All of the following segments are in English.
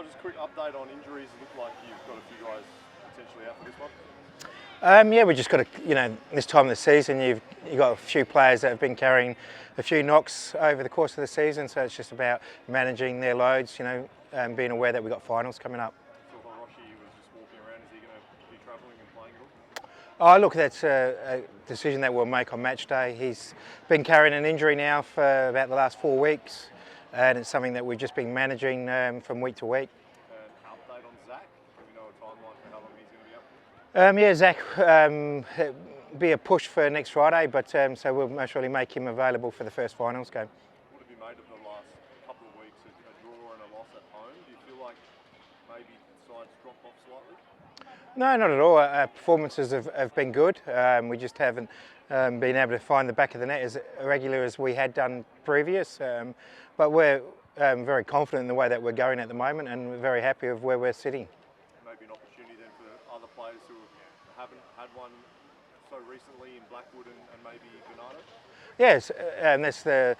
just a quick update on injuries. It looked like you've got a few guys potentially out for this one. Yeah, we just got to, this time of the season, you've got a few players that have been carrying a few knocks over the course of the season, so it's just about managing their loads, and being aware that we've got finals coming up. So Hiroshi was just walking around. Is he going to be travelling and playing at all? Oh, look, that's a decision that we'll make on match day. He's been carrying an injury now for about the last 4 weeks, and it's something that we've just been managing from week to week. Update on Zach? Do we know a timeline for how long he's going to be up? Yeah, Zach, be a push for next Friday, but so we'll most surely make him available for the first finals game. What have you made of the last couple of weeks? A draw and a loss at home? Do you feel like maybe the side's dropped off slightly? No, not at all. Our performances have been good. We just haven't been able to find the back of the net as regular as we had done previous. But we're very confident in the way that we're going at the moment, and we're very happy with where we're sitting. Maybe an opportunity then for other players who haven't had one so recently in Blackwood and maybe Bernardo? Yes, and that's the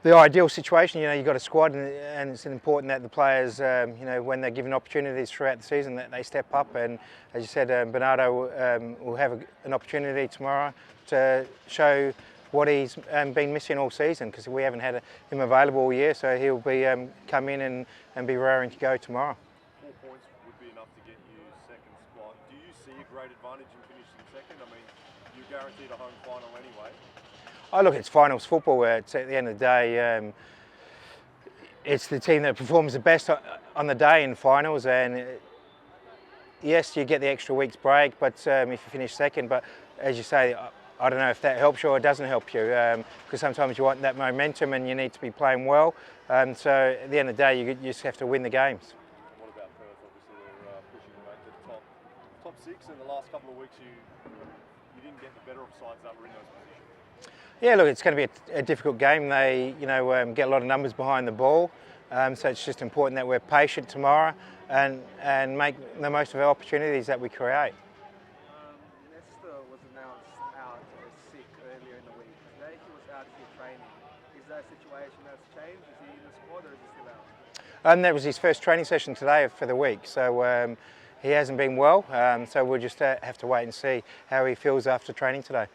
ideal situation. You've got a squad, and it's important that the players, when they're given opportunities throughout the season, that they step up. And as you said, Bernardo will have an opportunity tomorrow to show what he's been missing all season, because we haven't had him available all year. So he'll be come in and be raring to go tomorrow. 4 points would be enough to get you second spot. Do you see a great advantage in finishing second? I mean, you're guaranteed a home final anyway. Oh, look, it's finals football, where it's at the end of the day, it's the team that performs the best on the day in finals. And yes, you get the extra week's break, but if you finish second, but as you say, I don't know if that helps you or it doesn't help you, because sometimes you want that momentum and you need to be playing well. So at the end of the day, you just have to win the games. What about Perth? Obviously, they're pushing to make the top six. In the last couple of weeks, you didn't get the better of sides that were in those positions. Yeah, look, it's going to be a difficult game. They, get a lot of numbers behind the ball, so it's just important that we're patient tomorrow and make the most of our opportunities that we create. Nesta was announced out as sick earlier in the week. Today he was out for training. Is that a situation that's changed? Is he in the squad or is he still out? That was his first training session today for the week, so he hasn't been well. So we'll just have to wait and see how he feels after training today.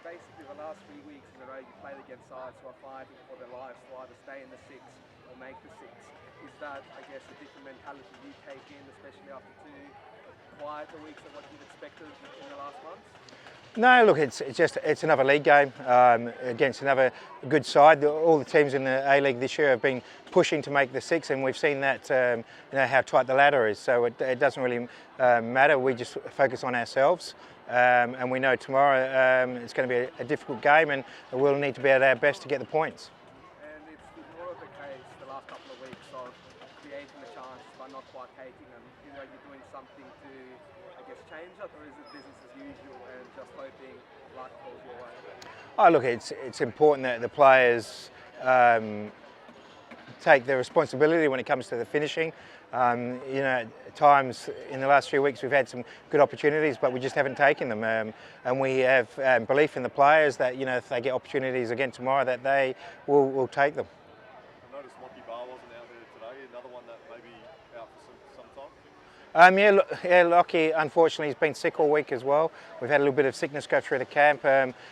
Basically the last 3 weeks in a row you played against sides who are fighting for their lives to either stay in the six or make the six. Is that, I guess, a different mentality you take in, especially after 2 quieter weeks than what you've expected in the last months? No, look, it's another league game against another good side. All the teams in the A-League this year have been pushing to make the six, and we've seen that, how tight the ladder is. So it doesn't really matter. We just focus on ourselves, and we know tomorrow it's going to be a difficult game, and we'll need to be at our best to get the points. And it's more of a case the last couple of weeks of creating a chance but not quite taking them. You're doing something to, I guess, change that, or is it business as usual and just hoping luck falls your way? Oh, look, it's important that the players take their responsibility when it comes to the finishing. At times in the last few weeks we've had some good opportunities, but we just haven't taken them. And we have belief in the players that if they get opportunities again tomorrow, that they will take them. I noticed Lockie Barr wasn't out there today. Another one that may be out for some time. Lockie unfortunately has been sick all week as well. We've had a little bit of sickness go through the camp,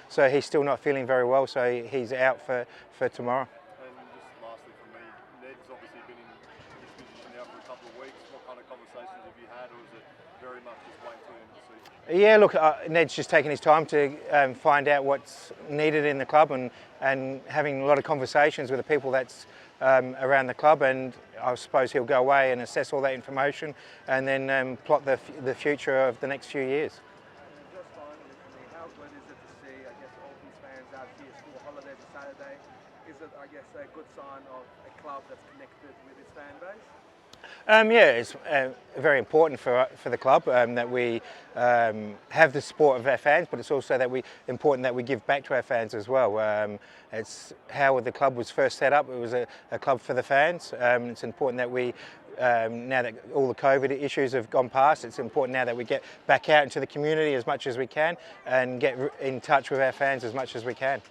so he's still not feeling very well. So he's out for tomorrow. And just lastly from me, Ned's obviously been in this position now for a couple of weeks. What kind of conversations have you had, or is it very much just waiting for him to see? Yeah, look, Ned's just taking his time to find out what's needed in the club and having a lot of conversations with the people that's around the club, and I suppose he'll go away and assess all that information and then plot the future of the next few years. Just finally for me, how good is it to see, I guess, all these fans out here school holiday for Saturday? Is it, I guess, a good sign of a club that's connected with its fan base? Yeah, it's very important for the club that we have the support of our fans, but it's also important that we give back to our fans as well. It's how the club was first set up. It was a club for the fans. It's important that we, now that all the COVID issues have gone past, it's important now that we get back out into the community as much as we can and get in touch with our fans as much as we can.